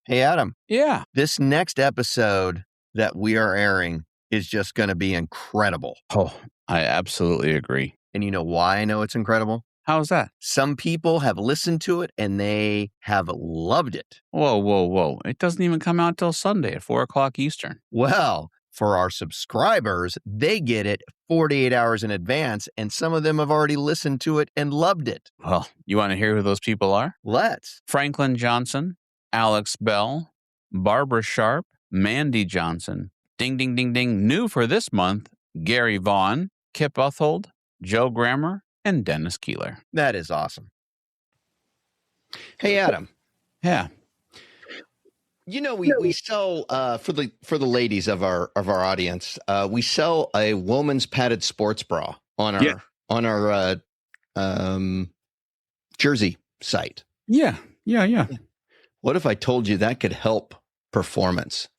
Hey, Adam. Yeah. This next episode that we are airing is just going to be incredible. Oh, I absolutely agree. And you know why I know it's incredible? How's that? Some people have listened to it and they have loved it. Whoa. It doesn't even come out till Sunday at 4 o'clock Eastern. Well, for our subscribers, they get it 48 hours in advance, and some of them have already listened to it and loved it. Well, you want to hear who those people are? Let's. Franklin Johnson, Alex Bell, Barbara Sharp, Mandy Johnson, ding, ding, ding, ding, new for this month, Gary Vaughn, Kip Uthold, Joe Grammer, and Dennis Keeler. That is awesome. Hey, Adam. Yeah. You know, we sell for the ladies of our audience, we sell a woman's padded sports bra on our Jersey site. Yeah. What if I told you that could help performance?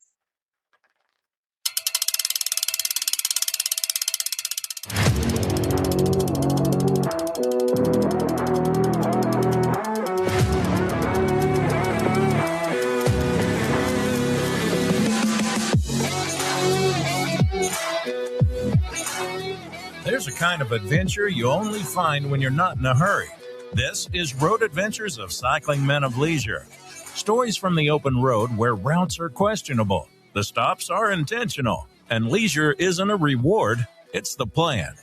There's a kind of adventure you only find when you're not in a hurry. This is Road Adventures of Cycling Men of Leisure. Stories from the open road where routes are questionable, the stops are intentional, and leisure isn't a reward, it's the plan.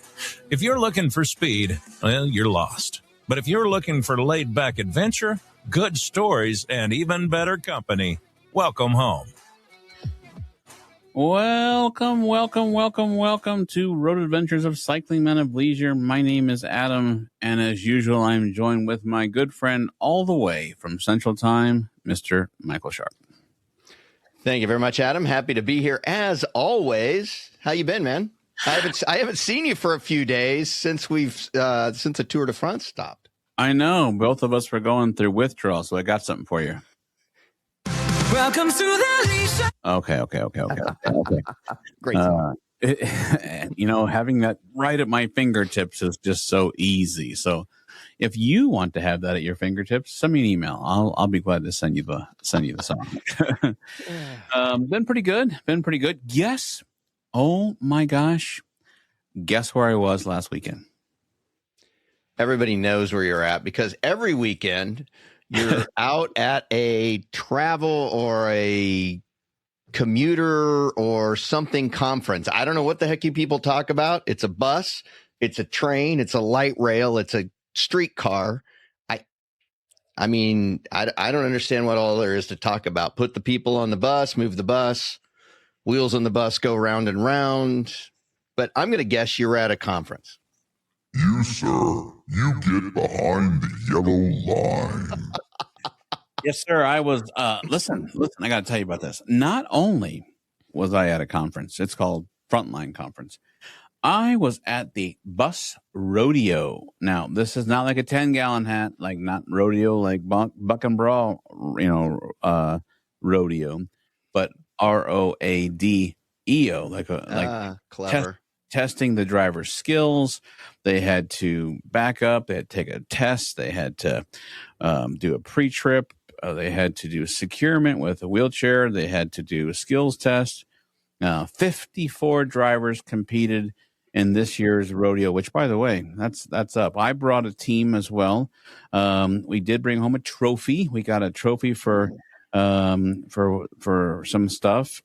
If you're looking for speed, well, you're lost. But if you're looking for laid-back adventure, good stories, and even better company, welcome home. Welcome to Road Adventures of Cycling Men of Leisure. My name is Adam, and as usual, I'm joined with my good friend all the way from Central Time, Mr. Michael Sharp. Thank you very much, Adam. Happy to be here as always. How you been, man? I haven't seen you for a few days since the Tour de France stopped. I know. Both of us were going through withdrawal, so I got something for you. Welcome to the leisure. Okay. Great song. Having that right at my fingertips is just so easy. So if you want to have that at your fingertips, send me an email. I'll be glad to send you the song. Been pretty good. Yes. Oh my gosh. Guess where I was last weekend? Everybody knows where you're at because every weekend you're out at a travel or a commuter or something conference. I don't know what the heck you people talk about. It's a bus, it's a train, it's a light rail, it's a streetcar. I mean, I don't understand what all there is to talk about. Put the people on the bus, move the bus, wheels on the bus go round and round. But I'm going to guess you're at a conference. You, sir, you get behind the yellow line. Yes, sir. I was, listen, I got to tell you about this. Not only was I at a conference, it's called Frontline Conference. I was at the bus rodeo. Now, this is not like a 10-gallon hat, like not rodeo, like buck and brawl, rodeo, but ROADEO, clever. Testing the driver's skills. They had to back up. They had to take a test. They had to do a pre-trip. They had to do a securement with a wheelchair. They had to do a skills test. 54 drivers competed in this year's rodeo, which, by the way, that's up. I brought a team as well. We did bring home a trophy. We got a trophy for some stuff.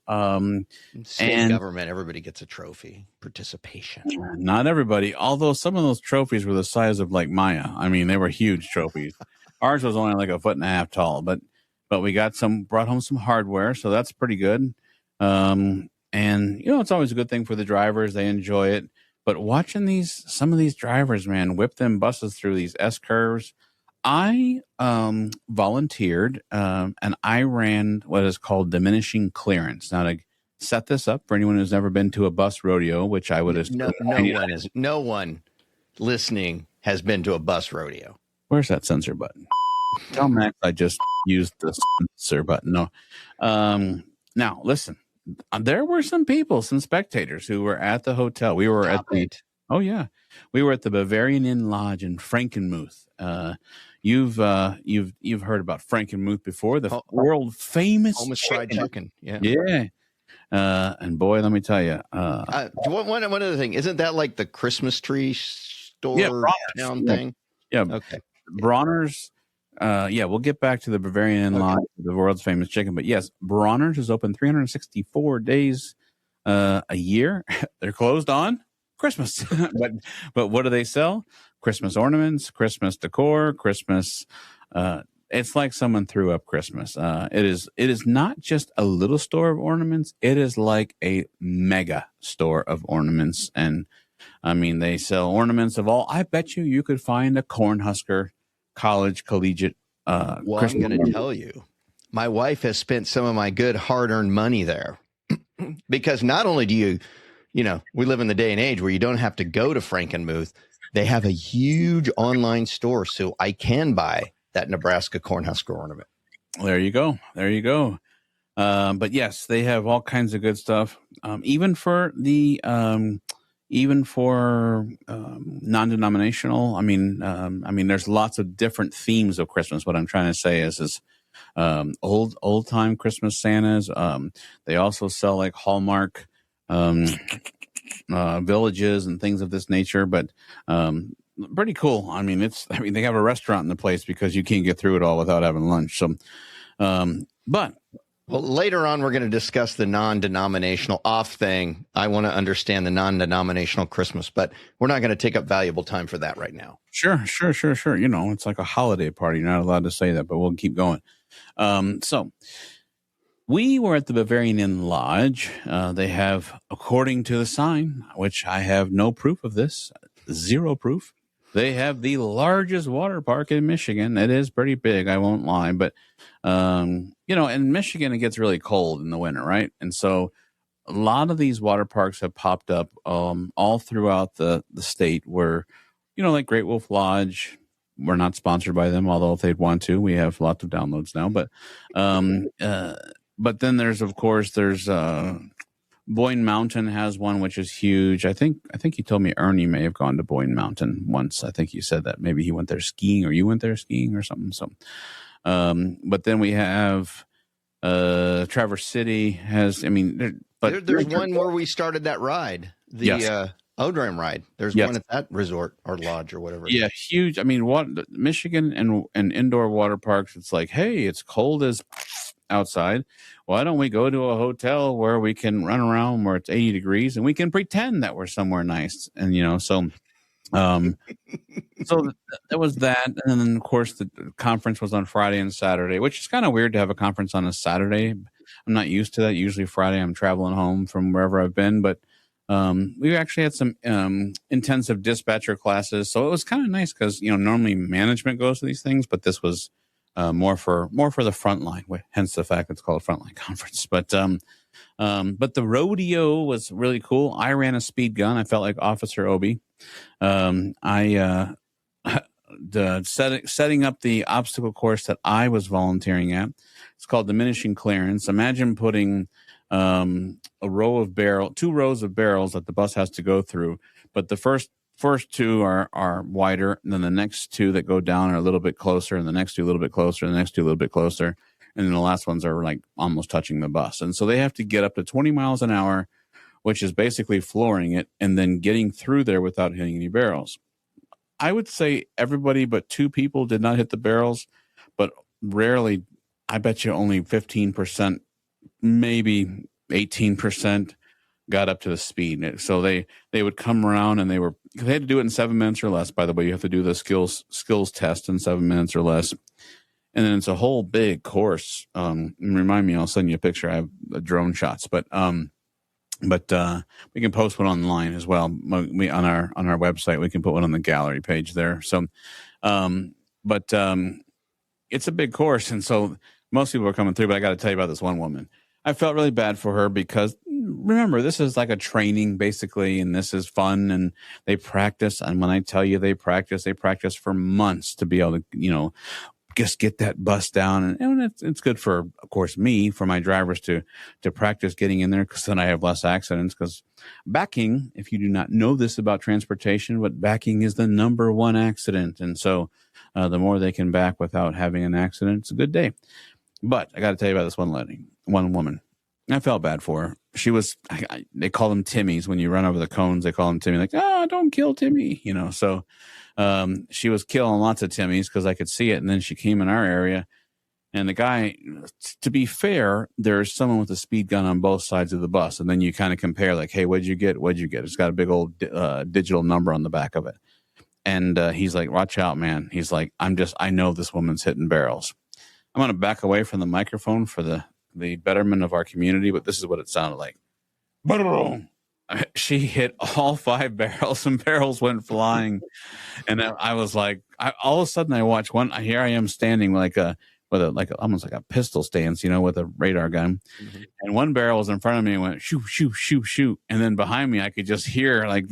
State government, everybody gets a trophy. Participation. Not everybody, although some of those trophies were the size of like Maya. I mean, they were huge trophies. Ours was only like 1.5 feet tall, but we brought home some hardware, so that's pretty good. And it's always a good thing for the drivers. They enjoy it. But watching some of these drivers, man, whip them buses through these S curves. I volunteered and I ran what is called Diminishing Clearance. Now, to set this up for anyone who's never been to a bus rodeo, which I would assume no one listening has been to a bus rodeo. Where's that censor button? Tell Max I just used the censor button. No. Now, listen, there were some spectators who were at the hotel. We were Oh yeah, we were at the Bavarian Inn Lodge in Frankenmuth. You've heard about Frankenmuth before, the world famous Home fried chicken. Yeah. Yeah. And boy, let me tell you, one other thing, isn't that like the Christmas tree store town thing? Yeah. Okay. Bronner's. We'll get back to the Bavarian Inn Lodge, the world's famous chicken. But yes, Bronner's is open 364 days a year. They're closed on Christmas. but what do they sell? Christmas ornaments, Christmas decor, Christmas. It's like someone threw up Christmas. It is not just a little store of ornaments. It is like a mega store of ornaments. And I mean, they sell ornaments of all. I bet you could find a Cornhusker collegiate. Well, I'm going to tell you, my wife has spent some of my good hard-earned money there because not only do we live in the day and age where you don't have to go to Frankenmuth, they have a huge online store, so I can buy that Nebraska Cornhusker ornament. There you go. But yes, they have all kinds of good stuff. Even for non-denominational. I mean, there's lots of different themes of Christmas. What I'm trying to say is old time Christmas Santas. They also sell like Hallmark villages and things of this nature. But pretty cool. I mean, they have a restaurant in the place because you can't get through it all without having lunch. So, well, later on, we're going to discuss the non-denominational off thing. I want to understand the non-denominational Christmas, but we're not going to take up valuable time for that right now. Sure. It's like a holiday party. You're not allowed to say that, but we'll keep going. So we were at the Bavarian Inn Lodge. They have, according to the sign, which I have no proof of this, zero proof. They have the largest water park in Michigan. It is pretty big, I won't lie. But, in Michigan, it gets really cold in the winter, right? And so a lot of these water parks have popped up all throughout the state where, like Great Wolf Lodge. We're not sponsored by them, although if they'd want to, we have lots of downloads now. But then there's Boyne Mountain has one, which is huge. I think you told me Ernie may have gone to Boyne Mountain once. I think you said that maybe he went there skiing or you went there skiing or something. So, but then we have Traverse City has. I mean, there's one where we started that ride, the Odram ride. There's one at that resort or lodge or whatever. Yeah, huge. I mean, Michigan and indoor water parks. It's like, hey, it's cold as outside. Why don't we go to a hotel where we can run around where it's 80 degrees and we can pretend that we're somewhere nice? And, so there was that. And then, of course, the conference was on Friday and Saturday, which is kind of weird to have a conference on a Saturday. I'm not used to that. Usually Friday I'm traveling home from wherever I've been. But we actually had some intensive dispatcher classes. So it was kind of nice because, normally management goes to these things, but this was more for the frontline, hence the fact it's called Frontline Conference. But the rodeo was really cool. I ran a speed gun. I felt like Officer Obi. Setting up the obstacle course that I was volunteering at. It's called Diminishing Clearance. Imagine putting two rows of barrels that the bus has to go through, but the first two are wider, and then the next two that go down are a little bit closer, and the next two a little bit closer, and the next two a little bit closer, and then the last ones are like almost touching the bus. And so they have to get up to 20 miles an hour, which is basically flooring it, and then getting through there without hitting any barrels. I would say everybody but two people did not hit the barrels, but rarely, I bet you only 15%, maybe 18% got up to the speed. So they would come around and they had to do it in 7 minutes or less. By the way, you have to do the skills test in 7 minutes or less. And then it's a whole big course. Remind me, I'll send you a picture. I have drone shots, but we can post one online as well. We on our website, we can put one on the gallery page there. So, it's a big course. And so most people are coming through, but I got to tell you about this one woman. I felt really bad for her because remember, this is like a training basically, and this is fun, and they practice. And when I tell you they practice for months to be able to, just get that bus down. And it's good for, of course, for my drivers to practice getting in there, because then I have less accidents. Because backing, if you do not know this about transportation, but backing is the number one accident. And so the more they can back without having an accident, it's a good day. But I got to tell you about this one woman. I felt bad for her. She was, they call them Timmies. When you run over the cones, they call them Timmy. Like, don't kill Timmy, So she was killing lots of Timmies because I could see it. And then she came in our area. And the guy, to be fair, there's someone with a speed gun on both sides of the bus. And then you kind of compare, like, hey, what'd you get? It's got a big old digital number on the back of it. And he's like, watch out, man. He's like, I know this woman's hitting barrels. I'm going to back away from the microphone for the betterment of our community, but this is what it sounded like. She hit all 5 barrels, and barrels went flying. And I was like, all of a sudden I watch one. Here I am standing almost like a pistol stance, with a radar gun. Mm-hmm. And one barrel was in front of me and went shoot, shoot, shoot, shoot. And then behind me, I could just hear like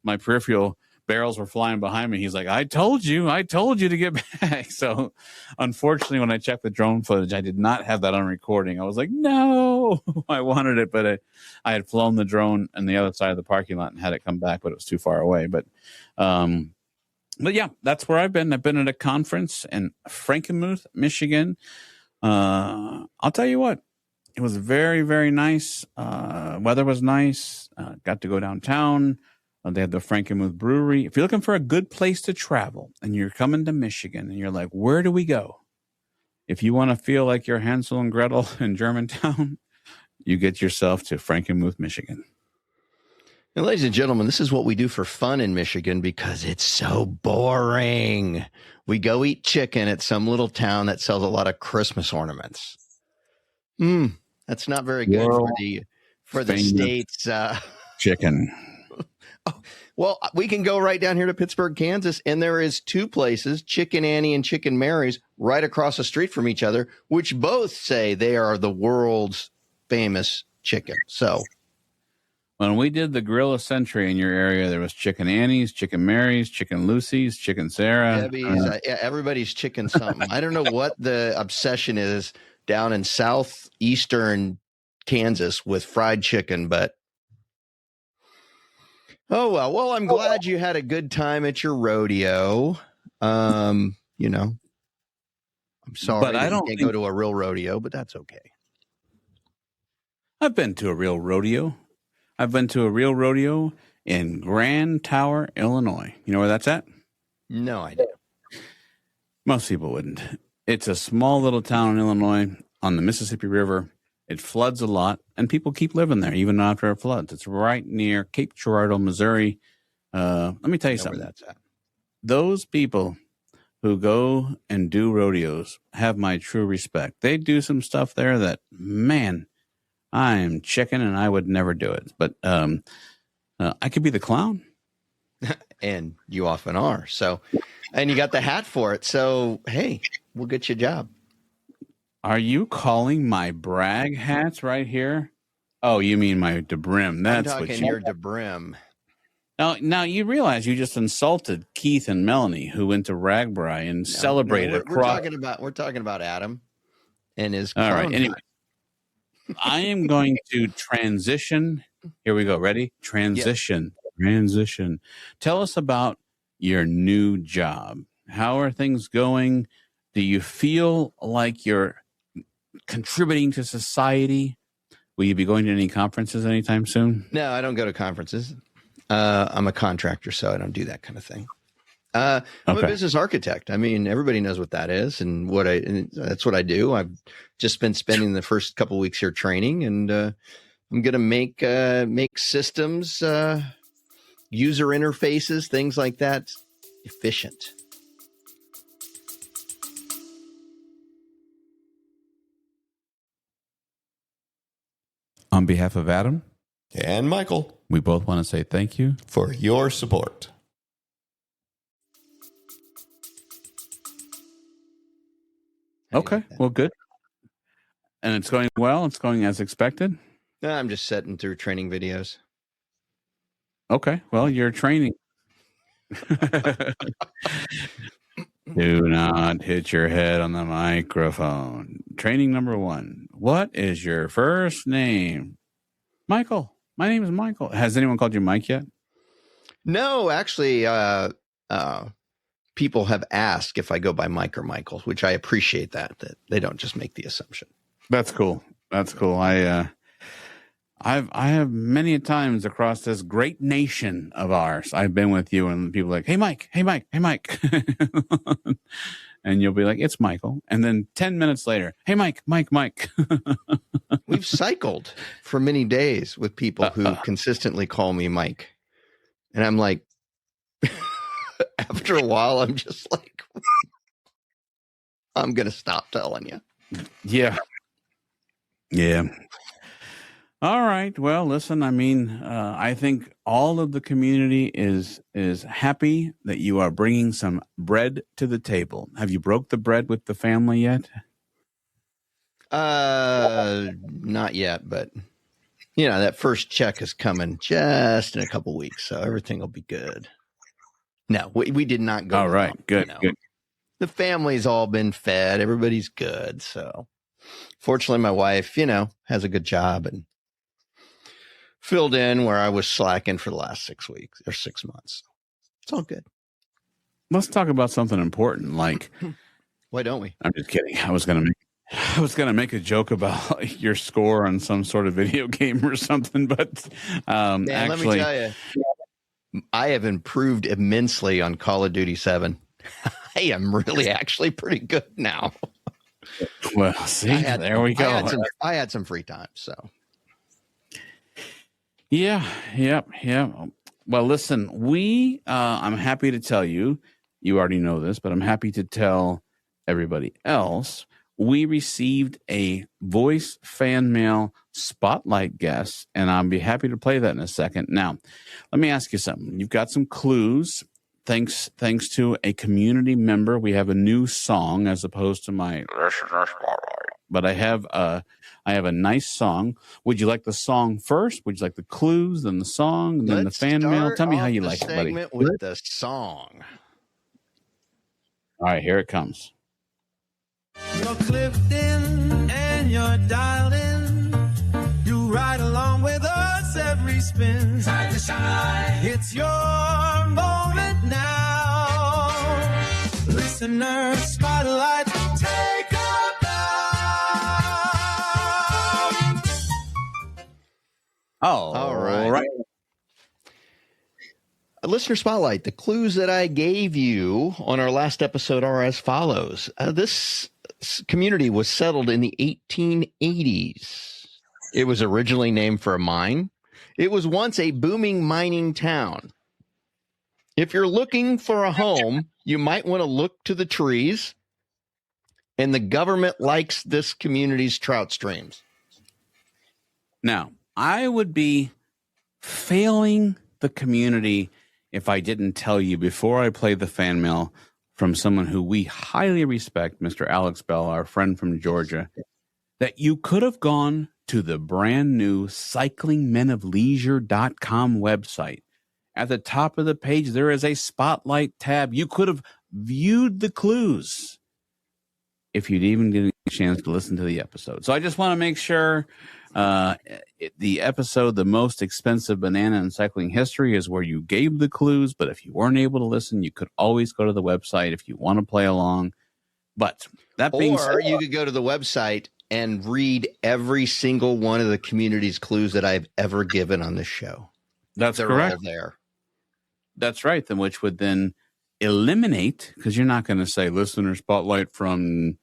my peripheral barrels were flying behind me. He's like, I told you to get back. So unfortunately, when I checked the drone footage, I did not have that on recording. I was like, no, I wanted it, but I had flown the drone on the other side of the parking lot and had it come back, but it was too far away. But yeah, that's where I've been. I've been at a conference in Frankenmuth, Michigan. I'll tell you what, it was very, very nice. Weather was nice. Got to go downtown. They had the Frankenmuth Brewery. If you're looking for a good place to travel and you're coming to Michigan and you're like, where do we go? If you want to feel like you're Hansel and Gretel in Germantown, you get yourself to Frankenmuth, Michigan. And ladies and gentlemen, this is what we do for fun in Michigan because it's so boring. We go eat chicken at some little town that sells a lot of Christmas ornaments. That's not very good for the state's chicken. Oh, well, we can go right down here to Pittsburgh, Kansas, and there is 2 places, Chicken Annie and Chicken Mary's, right across the street from each other, which both say they are the world's famous chicken. So when we did the Grill of Century in your area, there was Chicken Annie's, Chicken Mary's, Chicken Lucy's, Chicken Sarah. Debbie's, everybody's chicken something. I don't know what the obsession is down in southeastern Kansas with fried chicken, but oh, well, I'm glad you had a good time at your rodeo. I'm sorry but I can't go to a real rodeo, but that's okay. I've been to a real rodeo. I've been to a real rodeo in Grand Tower, Illinois. You know where that's at? No idea. Most people wouldn't. It's a small little town in Illinois on the Mississippi River. It floods a lot, and people keep living there even after it floods. It's right near Cape Girardeau, Missouri. Let me tell you something. Where that's at. Those people who go and do rodeos have my true respect. They do some stuff there that, man, I am chicken, and I would never do it. But I could be the clown. And you often are. So, and you got the hat for it. So, hey, we'll get you a job. Are you calling my brag hats right here? Oh, you mean my DeBrim. That's I'm what talking your DeBrim. Now you realize you just insulted Keith and Melanie, who went to Ragbri and celebrated. We're talking about Adam and his. All right. Anyway, I am going to transition. Here we go. Ready? Transition. Yep. Transition. Tell us about your new job. How are things going? Do you feel like you're contributing to society? Will you be going to any conferences anytime soon? No, I don't go to conferences. I'm a contractor, so I don't do that kind of thing. I'm a business architect. I mean, everybody knows what that is, and that's what I do. I've just been spending the first couple of weeks here training, and I'm going to make systems, user interfaces, things like that, efficient. On behalf of Adam and Michael, we both want to say thank you for your support. Okay, well, good. And it's going well? It's going as expected? I'm just setting through training videos. Okay, well, you're training. Do not hit your head on the microphone. Training number 1. What is your first name? Michael. My name is Michael. Has anyone called you Mike yet? No, actually, people have asked if I go by Mike or Michael, which I appreciate that they don't just make the assumption. That's cool. That's cool. I have many times across this great nation of ours, I've been with you and people are like, hey, Mike, hey, Mike, hey, Mike. And you'll be like, it's Michael. And then 10 minutes later, hey, Mike. We've cycled for many days with people who consistently call me Mike. And I'm like, after a while, I'm just like, I'm going to stop telling you. Yeah. Yeah. All right. Well, listen, I mean, I think all of the community is happy that you are bringing some bread to the table. Have you broke the bread with the family yet? Not yet, but that first check is coming just in a couple weeks, so everything will be good. No, we did not go. All right. Good. Good. The family's all been fed. Everybody's good. So fortunately, my wife, has a good job and filled in where I was slacking for the last 6 weeks or 6 months. It's all good. Let's talk about something important. Like, why don't we? I'm just kidding. I was gonna make a joke about your score on some sort of video game or something, but Man, actually, let me tell you, I have improved immensely on Call of Duty 7. I am really actually pretty good now. Well, see, there we go. I had some free time, so. Yeah. Well, listen, I'm happy to tell you, you already know this, but I'm happy to tell everybody else, we received a voice fan mail spotlight guest, and I'll be happy to play that in a second. Now, let me ask you something. You've got some clues. Thanks to a community member, we have a new song as opposed to my listener spotlight. But I have a nice song. Would you like the song first? Would you like the clues, then the song, and then the fan mail? Tell me how you like it, buddy. With the song. All right, here it comes. You're clipped in and you're dialed in. You ride along with us every spin. Time to shine. It's your moment now. Listener spotlight, take a bow. Oh, all right. Listener spotlight. The clues that I gave you on our last episode are as follows. This community was settled in the 1880s. It was originally named for a mine. It was once a booming mining town. If you're looking for a home, you might want to look to the trees. And the government likes this community's trout streams. Now, I would be failing the community if I didn't tell you before I play the fan mail from someone who we highly respect, Mr. Alex Bell, our friend from Georgia, that you could have gone to the brand new cyclingmenofleisure.com website. At the top of the page, there is a spotlight tab. You could have viewed the clues if you'd even get a chance to listen to the episode. So I just want to make sure the episode, The Most Expensive Banana in Cycling History, is where you gave the clues. But if you weren't able to listen, you could always go to the website if you want to play along. But that being said, or you could go to the website and read every single one of the community's clues that I've ever given on this show. That's They're correct. all there. That's right. Then which would then eliminate, because you're not going to say listener spotlight from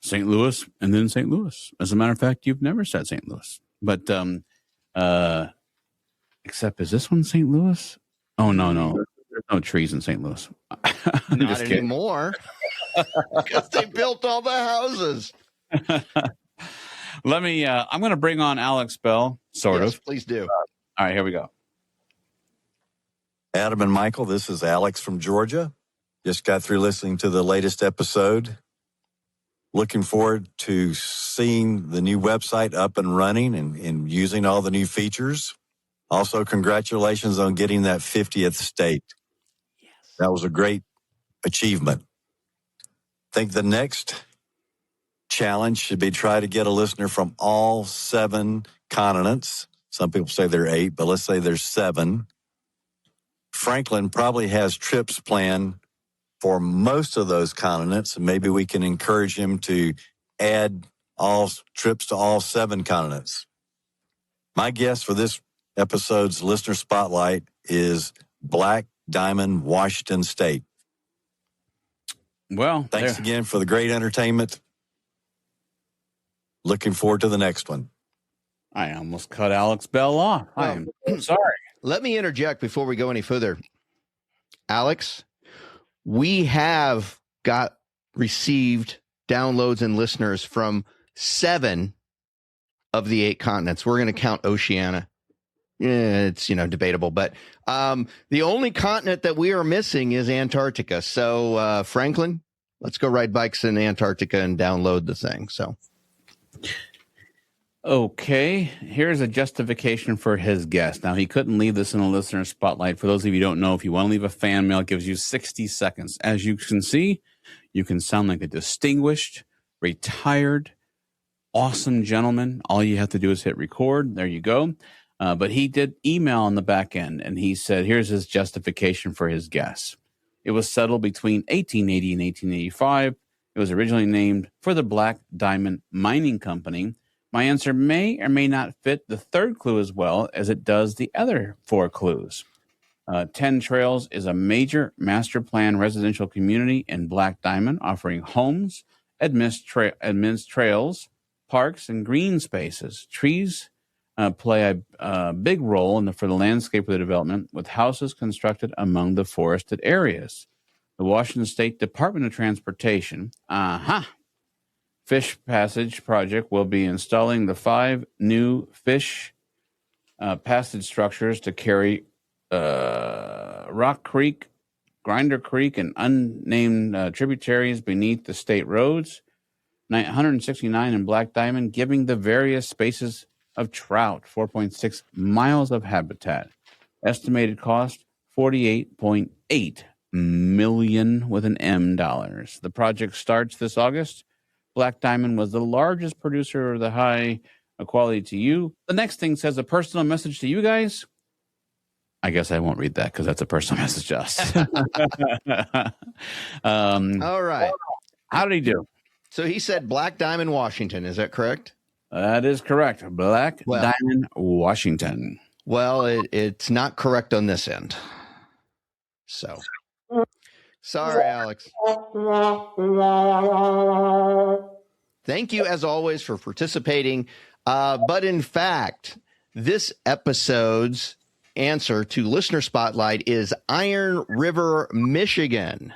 St. Louis and then St. Louis. As a matter of fact, you've never said St. Louis. But except, is this one St. Louis? Oh, no. There's no trees in St. Louis. Not anymore. Because they built all the houses. I'm going to bring on Alex Bell, sort of. Please do. All right, here we go. Adam and Michael, this is Alex from Georgia. Just got through listening to the latest episode. Looking forward to seeing the new website up and running and using all the new features. Also, congratulations on getting that 50th state. Yes. That was a great achievement. think the next challenge should be try to get a listener from all 7 continents. Some people say there are 8, but let's say there's 7. Franklin probably has trips planned for most of those continents, and maybe we can encourage him to add all trips to all 7 continents. My guess for this episode's listener spotlight is Black Diamond, Washington State. Well, thanks again for the great entertainment. Looking forward to the next one. I almost cut Alex Bell off. I am sorry. Let me interject before we go any further. Alex, we have received downloads and listeners from 7 of the 8 continents. We're going to count Oceania. Yeah, it's, debatable, but the only continent that we are missing is Antarctica. So, Franklin, let's go ride bikes in Antarctica and download the thing. So, okay, here's a justification for his guess. Now, he couldn't leave this in a listener spotlight. For those of you who don't know, if you want to leave a fan mail, it gives you 60 seconds. As you can see, you can sound like a distinguished, retired, awesome gentleman. All you have to do is hit record. There you go. But he did email on the back end, and he said, here's his justification for his guess. It was settled between 1880 and 1885. It was originally named for the Black Diamond Mining Company. My answer may or may not fit the third clue as well as it does the other 4 clues. 10 Trails is a major master plan residential community in Black Diamond, offering homes, admins trails, parks, and green spaces. Trees play a big role for the landscape of the development, with houses constructed among the forested areas. The Washington State Department of Transportation, Fish Passage Project will be installing the 5 new fish passage structures to carry Rock Creek, Grinder Creek, and unnamed tributaries beneath the state roads. 169 in Black Diamond, giving the various spaces of trout 4.6 miles of habitat. Estimated cost $48.8 million with an M dollars. The project starts this August. Black Diamond was the largest producer of the high quality to you. The next thing says a personal message to you guys. I guess I won't read that because that's a personal message to us. all right. How did he do? So he said Black Diamond, Washington. Is that correct? That is correct. Black Diamond, Washington. Well, it's not correct on this end. So, sorry, Alex. Thank you, as always, for participating. But in fact, this episode's answer to Listener Spotlight is Iron River, Michigan.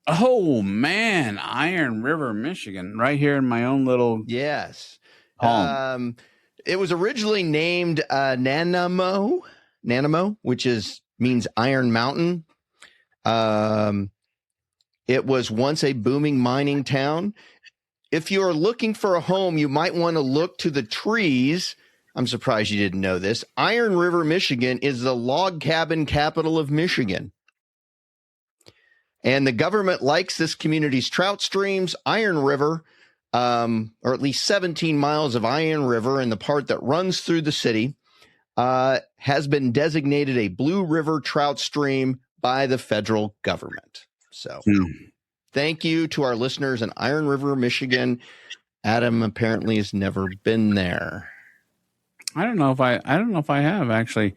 Oh, man. Iron River, Michigan. Right here in my own little... Yes. It was originally named Nanaimo, which means Iron Mountain. It was once a booming mining town. If you're looking for a home, you might want to look to the trees. I'm surprised you didn't know this. Iron River, Michigan is the log cabin capital of Michigan. And the government likes this community's trout streams. Iron River, or at least 17 miles of Iron River in the part that runs through the city, has been designated a Blue River trout stream by the federal government. So thank you to our listeners in Iron River, Michigan. Adam apparently has never been there. I don't know if I have actually.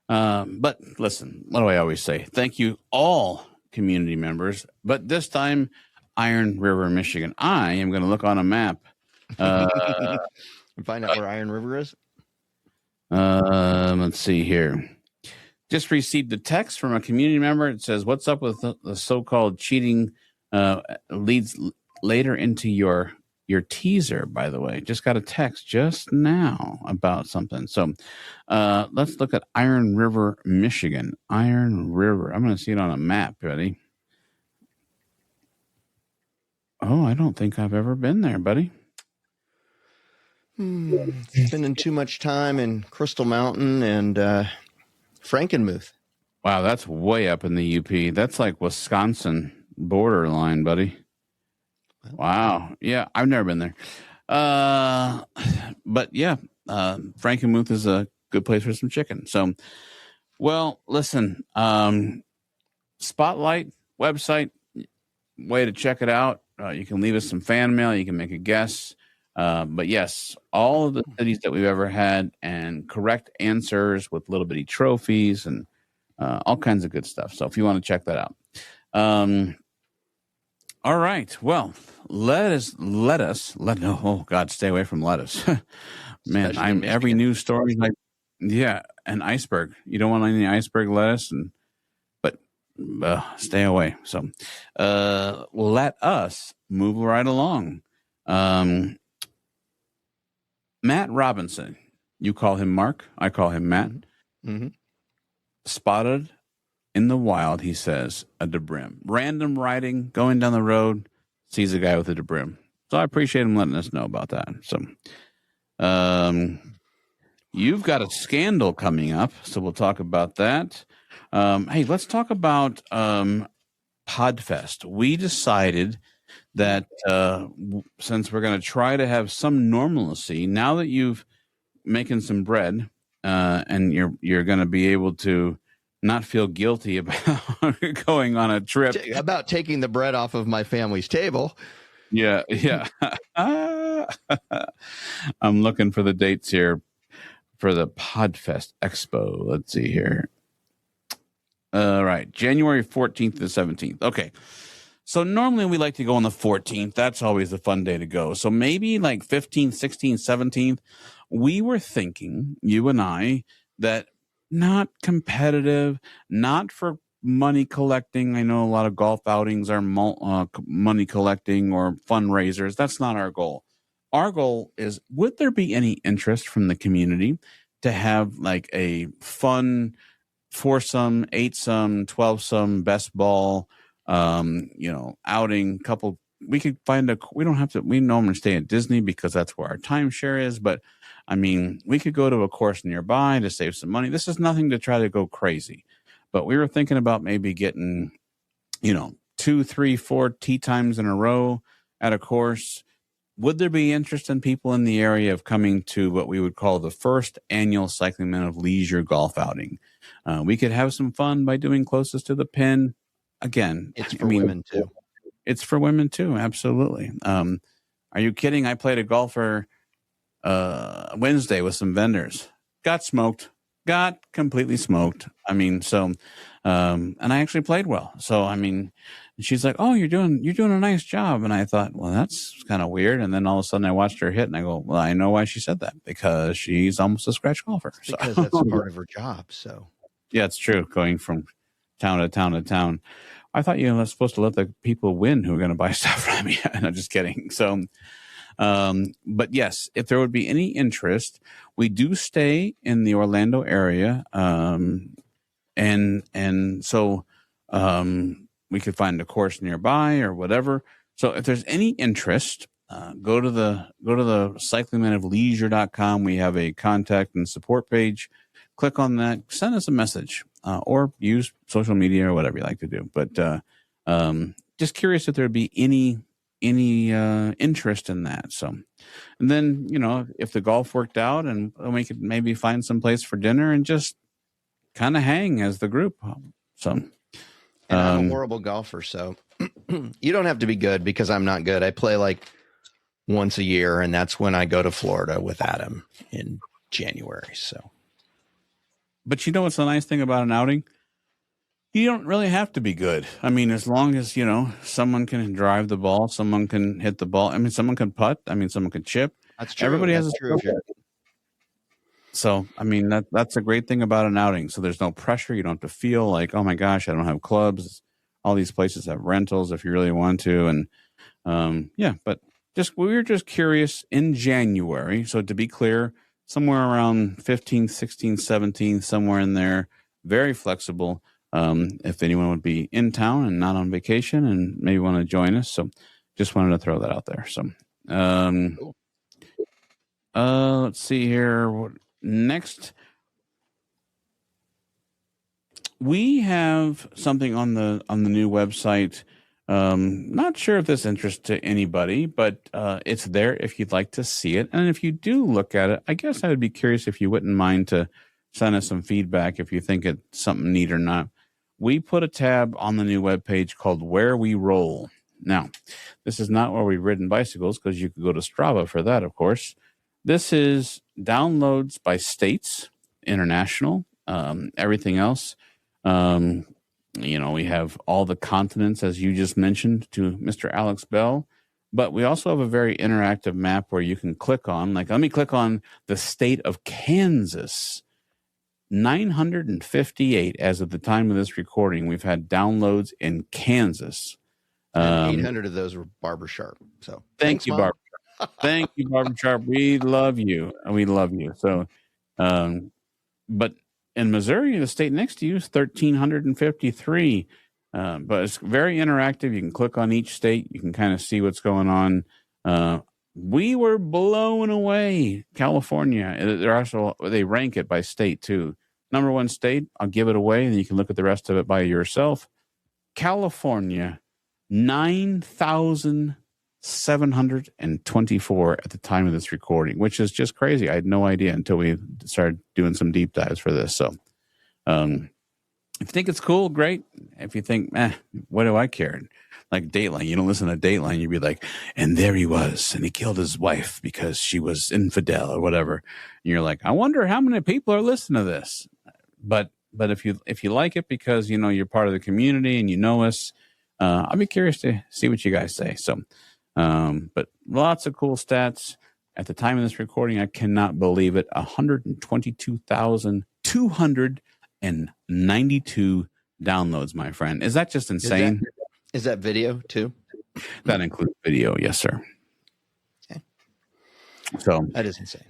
But listen, what do I always say? Thank you all community members, but this time Iron River, Michigan. I am going to look on a map and find out where Iron River is. Let's see here. Just received a text from a community member. It says, "What's up with the so-called cheating leads later into your teaser?" By the way, just got a text just now about something. So let's look at Iron River, Michigan. Iron River. I'm going to see it on a map, buddy. Oh, I don't think I've ever been there, buddy. Spending too much time in Crystal Mountain and Frankenmuth. Wow, that's way up in the UP. That's like Wisconsin borderline, buddy. Wow. Yeah, I've never been there. But yeah, Frankenmuth is a good place for some chicken. So, well, listen, Spotlight website, way to check it out. You can leave us some fan mail. You can make a guess. But yes, all of the cities that we've ever had and correct answers with little bitty trophies and all kinds of good stuff. So if you want to check that out. All right. Well, oh God, stay away from lettuce. Man, Especially every news story like, yeah, an iceberg. You don't want any iceberg lettuce, but stay away. So, let us move right along. Matt Robinson, you call him Mark, I call him Matt. Mm-hmm. Spotted in the wild, he says, a Debrim. Random riding, going down the road, sees a guy with a Debrim. So I appreciate him letting us know about that. So, you've got a scandal coming up, so we'll talk about that. Hey, let's talk about Podfest. We decided that since we're going to try to have some normalcy, now that you've making some bread and you're going to be able to not feel guilty about going on a trip, about taking the bread off of my family's table. Yeah. I'm looking for the dates here for the Podfest Expo. Let's see here. Right, January 14th to 17th. Okay. So normally we like to go on the 14th. That's always a fun day to go. So maybe like 15th, 16th, 17th. We were thinking, you and I, that not competitive, not for money collecting. I know a lot of golf outings are money collecting or fundraisers. That's not our goal. Our goal is, would there be any interest from the community to have like a fun 4-some, 8-some, 12-some best ball, outing couple. We could find we don't have to, we normally stay at Disney because that's where our timeshare is. But I mean, we could go to a course nearby to save some money. This is nothing to try to go crazy, but we were thinking about maybe getting, 2, 3, 4 tee times in a row at a course. Would there be interest in people in the area of coming to what we would call the first annual Cycling Men of Leisure golf outing? We could have some fun by doing closest to the pin. Again, it's for women too. It's for women too. Absolutely. Are you kidding? I played a golfer Wednesday with some vendors. Got completely smoked. I mean, so, and I actually played well. So, I mean, she's like, "Oh, you're doing a nice job." And I thought, well, that's kind of weird. And then all of a sudden I watched her hit and I go, well, I know why she said that, because she's almost a scratch golfer. Because that's part of her job. So yeah, it's true. Going from town to town to town. I thought you were supposed to let the people win who are going to buy stuff from you. No, just kidding. So, but yes, if there would be any interest, we do stay in the Orlando area. And so, we could find a course nearby or whatever. So if there's any interest, go to the cyclingmenofleisure.com. We have a contact and support page. Click on that, send us a message, or use social media or whatever you like to do. But just curious if there'd be any interest in that. So, and then, if the golf worked out, and we could maybe find some place for dinner and just kind of hang as the group. So, and I'm a horrible golfer, so you don't have to be good, because I'm not good. I play like once a year, and that's when I go to Florida with Adam in January. So. But what's the nice thing about an outing? You don't really have to be good. I mean, as long as, someone can drive the ball, someone can hit the ball. I mean, someone can putt. I mean, someone can chip. That's true. Everybody has a true. So, I mean, that's a great thing about an outing. So there's no pressure. You don't have to feel like, oh my gosh, I don't have clubs. All these places have rentals if you really want to. And but we were just curious in January. So to be clear, somewhere around 15th, 16th, 17th, somewhere in there, very flexible. If anyone would be in town and not on vacation and maybe want to join us. So just wanted to throw that out there. So, let's see here. Next, we have something on the new website Not sure if this interests to anybody, but it's there if you'd like to see it. And if you do look at it, I guess I would be curious if you wouldn't mind to send us some feedback if you think it's something neat or not. We put a tab on the new webpage called Where We Roll. Now, this is not where we've ridden bicycles, because you could go to Strava for that, of course. This is downloads by states, international, everything else. We have all the continents, as you just mentioned, to Mr. Alex Bell. But we also have a very interactive map where you can click on, let me click on the state of Kansas. 958 as of the time of this recording. We've had downloads in Kansas. 800 of those were Barbara Sharp. So thank you, Barbara. Thank you, Barbara Sharp. We love you. We love you. So, but in Missouri, the state next to you is 1,353. But it's very interactive. You can click on each state. You can kind of see what's going on. We were blown away. California. They rank it by state too. Number one state, I'll give it away, and you can look at the rest of it by yourself. California, 9,724 at the time of this recording, which is just crazy. I had no idea until we started doing some deep dives for this. So, if you think it's cool, great. If you think, what do I care? Like Dateline, you don't listen to Dateline, you'd be like, and there he was, and he killed his wife because she was infidel or whatever. And you're like, I wonder how many people are listening to this. But if you like it because you're part of the community and you know us, I'll be curious to see what you guys say. So, but lots of cool stats at the time of this recording. I cannot believe it. 122,292 downloads, my friend. Is that just insane? Is that video too? That includes video, yes, sir. Okay. So that is insane.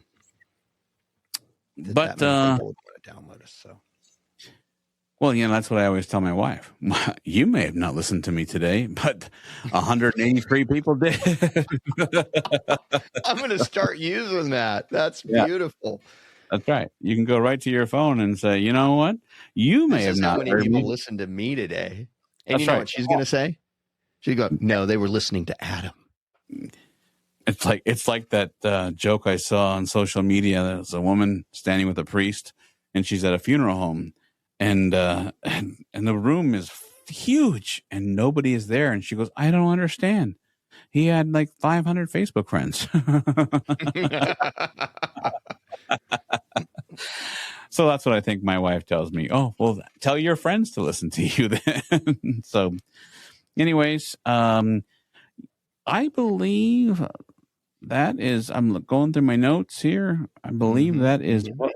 But download us. So, well, that's what I always tell my wife. You may have not listened to me today, but 183 people did. I'm going to start using that. That's beautiful. That's right. You can go right to your phone and say, you know what? You may have not. How many people listened to me today? And you know what she's going to say? She'd go, no, they were listening to Adam. It's like that joke I saw on social media. There's a woman standing with a priest, and she's at a funeral home, and the room is huge, and nobody is there. And she goes, I don't understand. He had like 500 Facebook friends. So that's what I think my wife tells me. Oh, well, tell your friends to listen to you then. So anyways, I believe that is, I'm going through my notes here. I believe that is what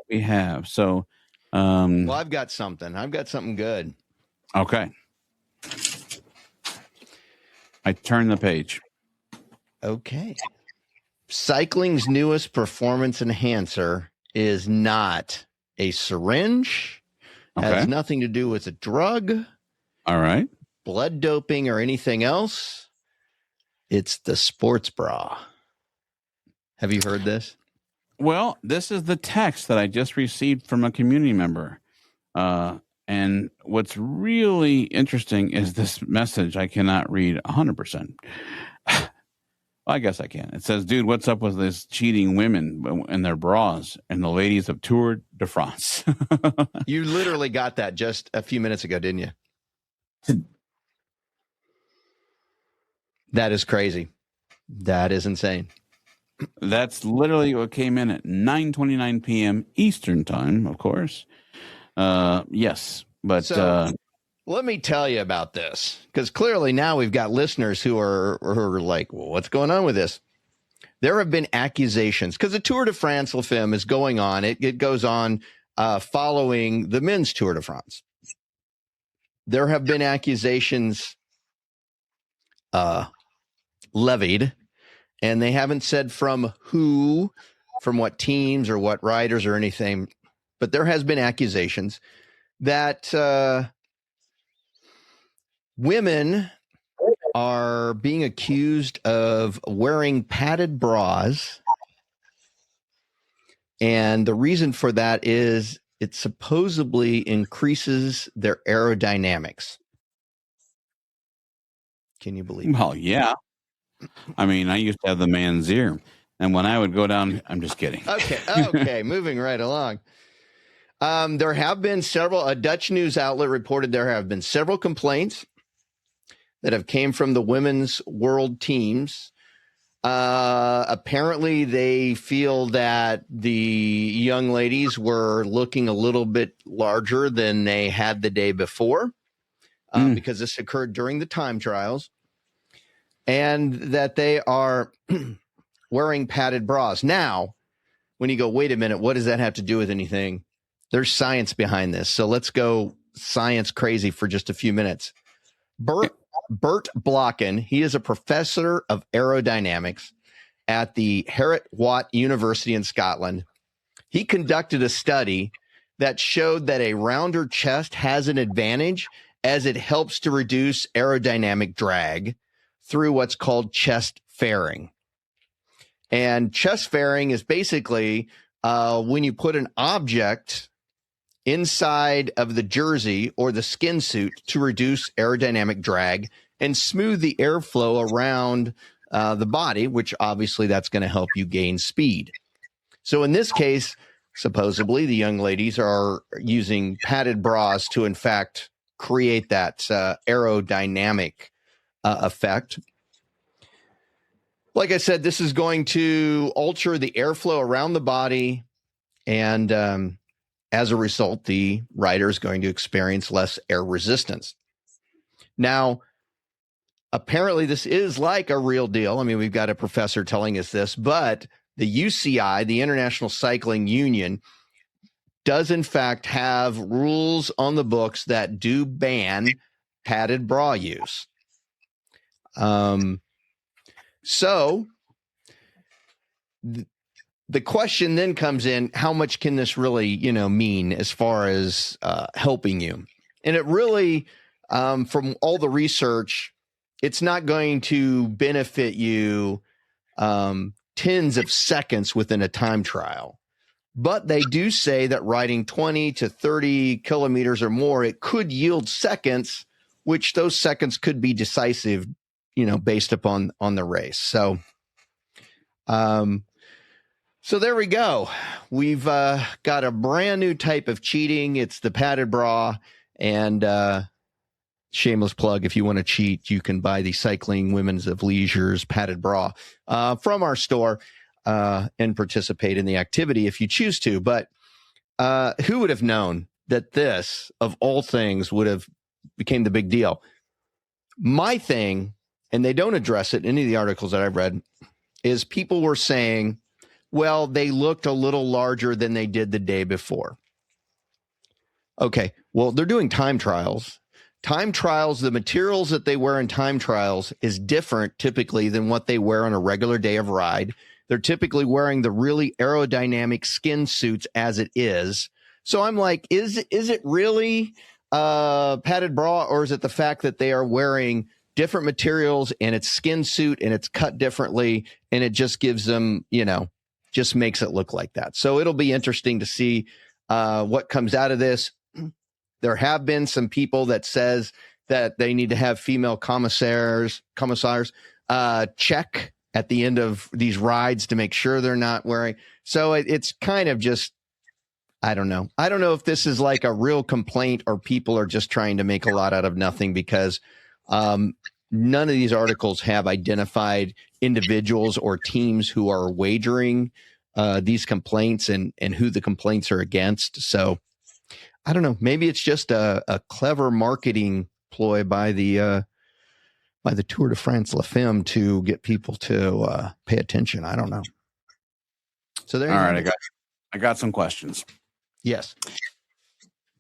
we have. So, well, I've got something good. Okay. I turn the page. Okay. Cycling's newest performance enhancer is not a syringe, has nothing to do with a drug. All right. Blood doping or anything else. It's the sports bra. Have you heard this? Well, this is the text that I just received from a community member. And what's really interesting is this message. I cannot read 100%. I guess I can. It says, dude, what's up with this cheating women and their bras and the ladies of Tour de France? You literally got that just a few minutes ago, didn't you? That is crazy. That is insane. That's literally what came in at 9:29 p.m. Eastern time, of course. Yes, but... So, let me tell you about this, because clearly now we've got listeners who are like, well, what's going on with this? There have been accusations, because the Tour de France La Femme is going on. It goes on following the men's Tour de France. There have been accusations levied, and they haven't said from who, from what teams or what riders or anything, but there has been accusations that women are being accused of wearing padded bras. And the reason for that is it supposedly increases their aerodynamics. Can you believe it? Well, yeah. I mean, I used to have the man's ear. And when I would go down, I'm just kidding. Okay. Moving right along. There have been a Dutch news outlet reported there have been several complaints that have came from the women's world teams. Apparently they feel that the young ladies were looking a little bit larger than they had the day before, because this occurred during the time trials, and that they are wearing padded bras. Now, when you go, wait a minute, what does that have to do with anything? There's science behind this. So let's go science crazy for just a few minutes. Bert Blocken, he is a professor of aerodynamics at the Herot-Watt University in Scotland. He conducted a study that showed that a rounder chest has an advantage as it helps to reduce aerodynamic drag through what's called chest fairing. And chest fairing is basically when you put an object inside of the jersey or the skin suit to reduce aerodynamic drag and smooth the airflow around the body, which obviously that's going to help you gain speed. So in this case, supposedly the young ladies are using padded bras to, in fact, create that aerodynamic effect. Like I said, this is going to alter the airflow around the body, and as a result, the rider is going to experience less air resistance. Now, apparently this is like a real deal. I mean, we've got a professor telling us this, but the UCI, the International Cycling Union, does in fact have rules on the books that do ban padded bra use. So the question then comes in, how much can this really, mean as far as helping you? And it really, from all the research, it's not going to benefit you tens of seconds within a time trial. But they do say that riding 20 to 30 kilometers or more, it could yield seconds, which those seconds could be decisive, based upon the race. So, so there we go. We've got a brand new type of cheating. It's the padded bra. And shameless plug, if you want to cheat, you can buy the Cycling Women's of Leisure's padded bra from our store and participate in the activity if you choose to. But who would have known that this, of all things, would have became the big deal? My thing, and they don't address it in any of the articles that I've read, is people were saying, well, they looked a little larger than they did the day before. Okay, well, they're doing time trials. Time trials, the materials that they wear in time trials is different typically than what they wear on a regular day of ride. They're typically wearing the really aerodynamic skin suits as it is. So I'm like, is it really padded bra, or is it the fact that they are wearing different materials and it's skin suit and it's cut differently and it just gives them, just makes it look like that. So it'll be interesting to see what comes out of this. There have been some people that says that they need to have female commissars check at the end of these rides to make sure they're not wearing. So it's kind of just, I don't know. I don't know if this is like a real complaint or people are just trying to make a lot out of nothing, because none of these articles have identified individuals or teams who are wagering these complaints and who the complaints are against. So I don't know. Maybe it's just a clever marketing ploy by the Tour de France La Femme to get people to pay attention. I don't know. So there. All right, I got some questions. Yes.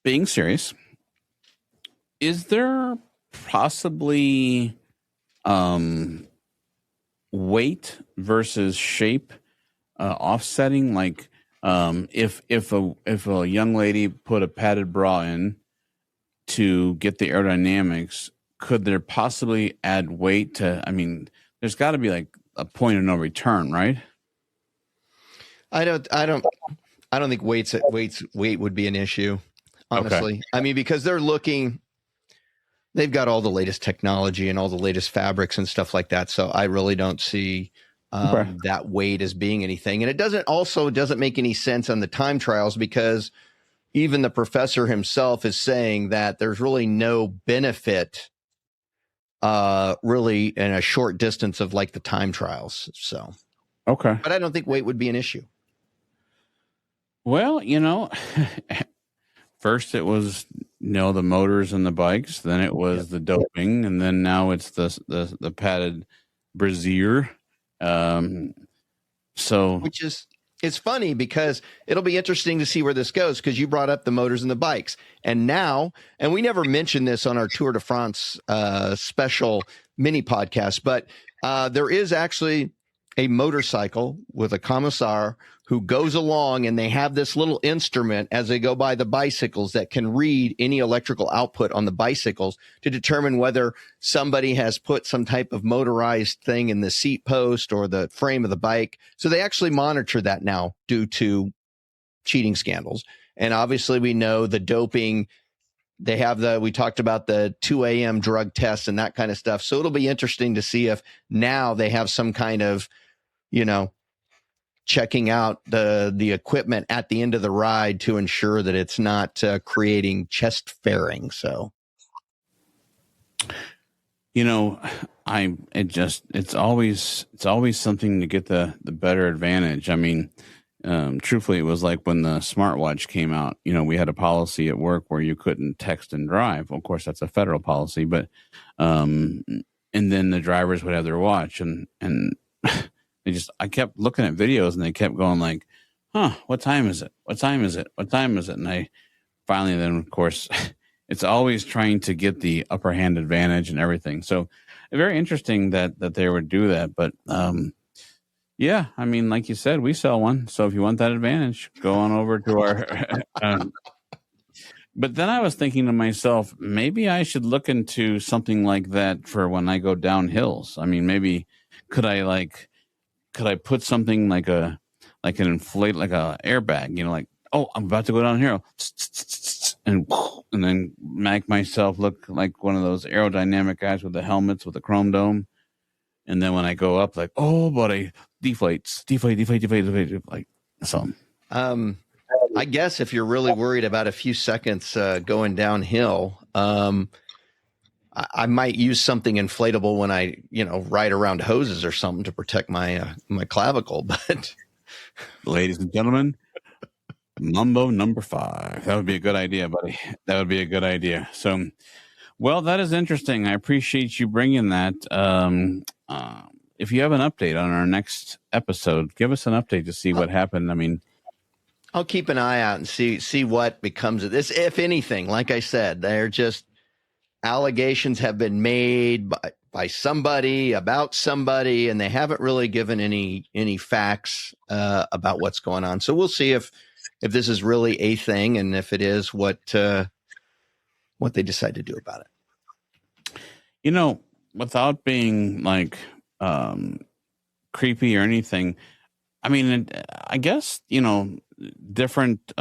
Being serious, is there possibly weight versus shape offsetting? Like if a young lady put a padded bra in to get the aerodynamics, could there possibly add weight to? I mean, there's got to be like a point of no return, right? I don't think weight would be an issue, honestly. Okay. I mean, because they're looking they've got all the latest technology and all the latest fabrics and stuff like that. So I really don't see that weight as being anything. And it doesn't make any sense on the time trials, because even the professor himself is saying that there's really no benefit really in a short distance of like the time trials. So, okay. But I don't think weight would be an issue. Well, first it was, the motors and the bikes, then it was the doping, and then now it's the padded brassiere. Which is, it's funny because it'll be interesting to see where this goes, because you brought up the motors and the bikes. And now, and we never mentioned this on our Tour de France special mini podcast, but there is actually a motorcycle with a commissar who goes along, and they have this little instrument as they go by the bicycles that can read any electrical output on the bicycles to determine whether somebody has put some type of motorized thing in the seat post or the frame of the bike. So they actually monitor that now due to cheating scandals. And obviously we know the doping, we talked about the 2 a.m. drug tests and that kind of stuff. So it'll be interesting to see if now they have some kind of, checking out the equipment at the end of the ride to ensure that it's not creating chest fairing. So, it's always something to get the better advantage. I mean, truthfully, it was like when the smartwatch came out, we had a policy at work where you couldn't text and drive. Of course, that's a federal policy, but, and then the drivers would have their watch and I kept looking at videos, and they kept going like, what time is it? What time is it? What time is it? And I finally, then of course, it's always trying to get the upper hand advantage and everything. So very interesting that they would do that. But yeah, I mean, like you said, we sell one. So if you want that advantage, go on over to our. But then I was thinking to myself, maybe I should look into something like that for when I go down hills. I mean, maybe could I put something like an inflate, like a airbag, like, oh, I'm about to go down here, and then make myself look like one of those aerodynamic guys with the helmets with the chrome dome. And then when I go up, like, oh, buddy, deflate, like so. I guess if you're really worried about a few seconds going downhill, I might use something inflatable when I, ride around hoses or something to protect my clavicle. But ladies and gentlemen, Mambo number 5. That would be a good idea, buddy. That would be a good idea. So, well, that is interesting. I appreciate you bringing that. If you have an update on our next episode, give us an update to see what happened. I mean, I'll keep an eye out and see what becomes of this. If anything, like I said, they're just allegations have been made by somebody about somebody, and they haven't really given any facts about what's going on. So we'll see if this is really a thing, and if it is, what they decide to do about it. Without being like creepy or anything, I mean, I guess different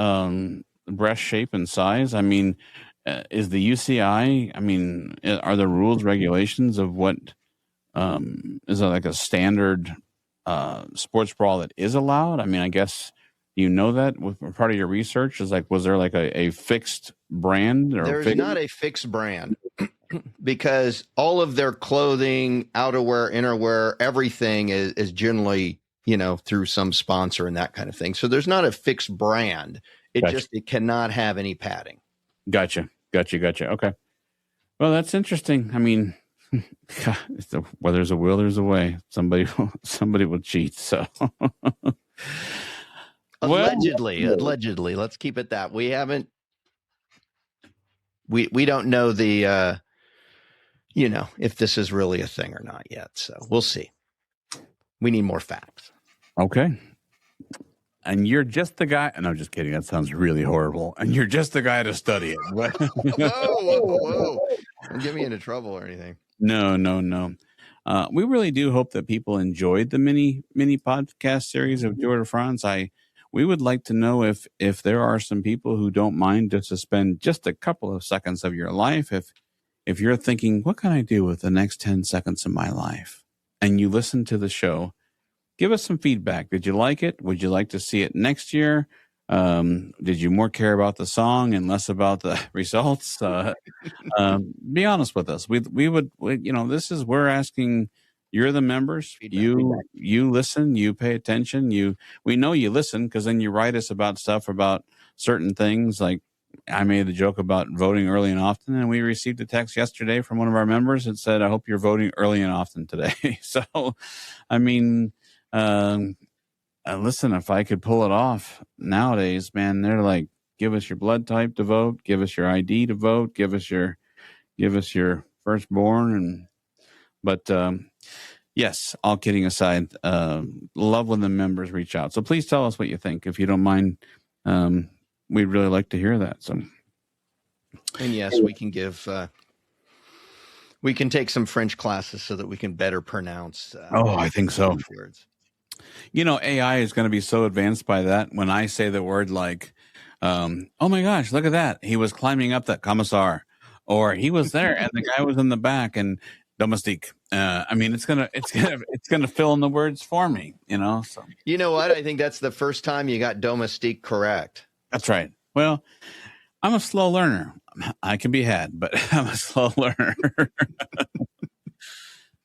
breast shape and size. I mean. Is the UCI, I mean, are there rules, regulations of what is there like a standard sports bra that is allowed? I mean, I guess, you know that with part of your research is like, was there like a fixed brand? There's not a fixed brand because all of their clothing, outerwear, innerwear, everything is generally, through some sponsor and that kind of thing. So there's not a fixed brand. It cannot have any padding. Gotcha. Okay. Well, that's interesting. I mean, where there's a will, there's a way. Somebody will cheat. So allegedly, let's keep it that. We haven't, we don't know the, if this is really a thing or not yet. So we'll see. We need more facts. Okay. And you're just the guy. No, just kidding. That sounds really horrible. And you're just the guy to study it. Whoa. Don't get me into trouble or anything. No. We really do hope that people enjoyed the mini podcast series of Tour de France. We would like to know if there are some people who don't mind to spend just a couple of seconds of your life. If if you're thinking, what can I do with the next 10 seconds of my life? And you listen to the show, give us some feedback. Did you like it? Would you like to see it next year? Did you more care about the song and less about the results? Be honest with us. We're asking, you're the members. You listen, you pay attention. We know you listen because then you write us about stuff about certain things. Like I made the joke about voting early and often, and we received a text yesterday from one of our members that said, I hope you're voting early and often today. So, I mean, listen, if I could pull it off nowadays, man, they're like, give us your blood type to vote, give us your ID to vote, give us your firstborn. But yes, all kidding aside, love when the members reach out. So please tell us what you think. If you don't mind, we'd really like to hear that. So, and yes, we can we can take some French classes so that we can better pronounce. I think so. Words. AI is going to be so advanced by that. When I say the word like, oh my gosh, look at that. He was climbing up that commissar, or he was there and the guy was in the back and domestique. I mean, it's going to fill in the words for me, so. You know what? I think that's the first time you got domestique correct. That's right. Well, I'm a slow learner. I can be had, but I'm a slow learner.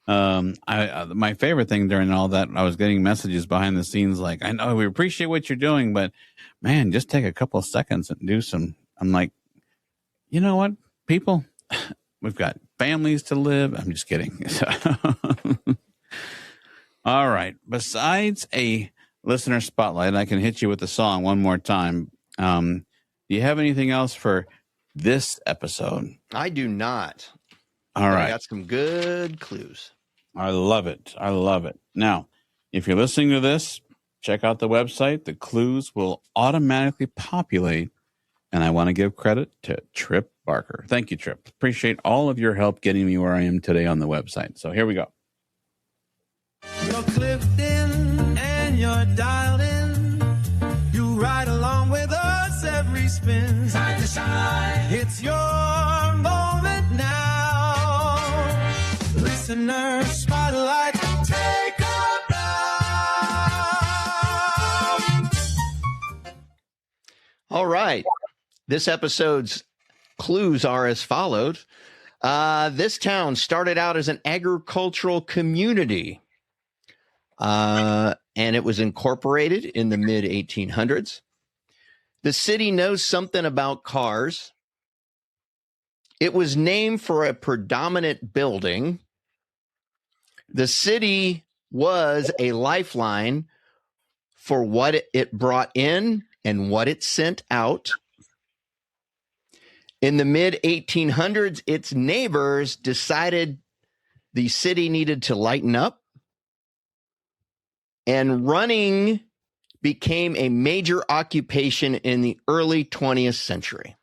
My favorite thing during all that, I was getting messages behind the scenes like, I know we appreciate what you're doing, but man, just take a couple of seconds and do some. I'm like, you know what, people, we've got families to live. I'm just kidding. All right. Besides a listener spotlight, I can hit you with the song one more time. Do you have anything else for this episode? I do not. All right. I got some good clues. I love it. Now, if you're listening to this, check out the website. The clues will automatically populate. And I want to give credit to Trip Barker. Thank you, Trip. Appreciate all of your help getting me where I am today on the website. So here we go. You're clipped in and you're dialed in. You ride along with us every spin. Side to side. It's your moment now. Listener spotlight. Take a bow. All right. This episode's clues are as follows. This town started out as an agricultural community. And it was incorporated in the mid-1800s. The city knows something about cars. It was named for a predominant building. The city was a lifeline for what it brought in and what it sent out. In the mid-1800s, its neighbors decided the city needed to lighten up. And running became a major occupation in the early 20th century.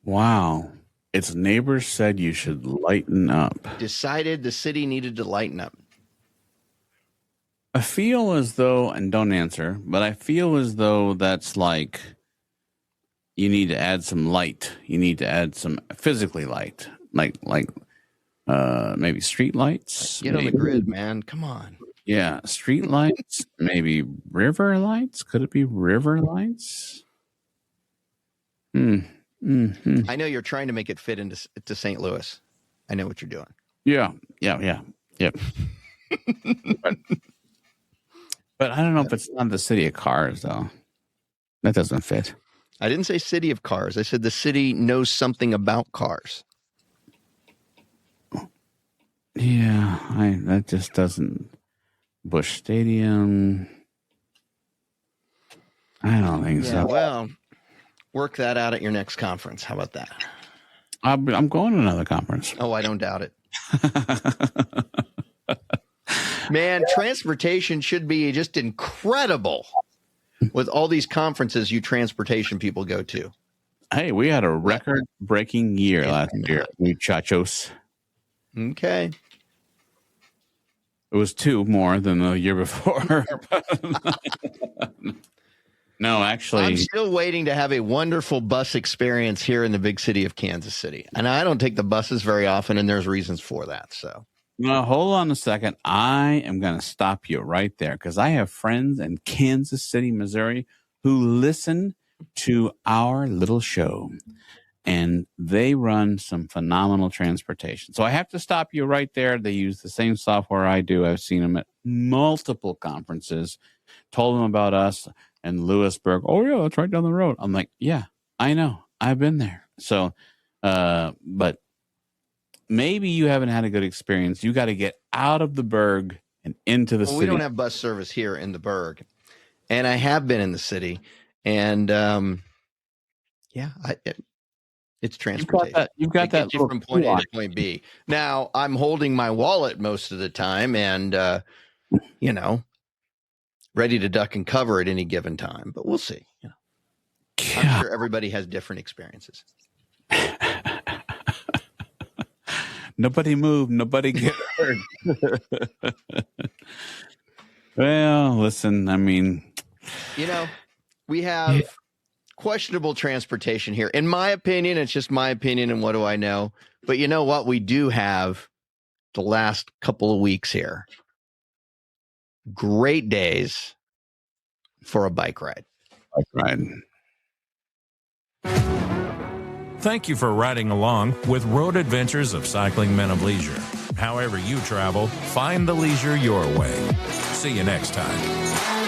Wow. Its neighbors said you should lighten up. Decided the city needed to lighten up. I feel as though, and don't answer, but I feel as though that's like you need to add some light. You need to add some physically light, like maybe street lights. Get on the grid, man. Come on. Yeah, street lights, maybe river lights. Could it be river lights? Mm-hmm. I know you're trying to make it fit into St. Louis. I know what you're doing. Yeah. Yep. But I don't know if it's not the city of cars, though. That doesn't fit. I didn't say city of cars. I said the city knows something about cars. Yeah, that just doesn't. Busch Stadium. I don't think so. Well, work that out at your next conference. How about that? I'm going to another conference. Oh, I don't doubt it. Man, transportation should be just incredible with all these conferences you transportation people go to. Hey, we had a record-breaking year last year, muchachos. Okay. It was 2 more than the year before. No, actually, I'm still waiting to have a wonderful bus experience here in the big city of Kansas City. And I don't take the buses very often, and there's reasons for that. So, no, hold on a second. I am going to stop you right there because I have friends in Kansas City, Missouri, who listen to our little show, and they run some phenomenal transportation. So I have to stop you right there. They use the same software I do. I've seen them at multiple conferences, told them about us. And Lewisburg, oh, yeah, that's right down the road. I'm like, yeah, I know. I've been there. So, but maybe you haven't had a good experience. You got to get out of the burg and into the city. We don't have bus service here in the burg. And I have been in the city. And, it's transportation. You've got that you from point A to point B. Now, I'm holding my wallet most of the time and, ready to duck and cover at any given time, but we'll see. I'm sure everybody has different experiences. Nobody moved. Nobody get hurt. Well, listen, I mean, we have questionable transportation here. In my opinion, it's just my opinion, and what do I know? But you know what? We do have the last couple of weeks here. Great days for a bike ride. Thank you for riding along with Road Adventures of Cycling Men of Leisure. However you travel, find the leisure your way. See you next time.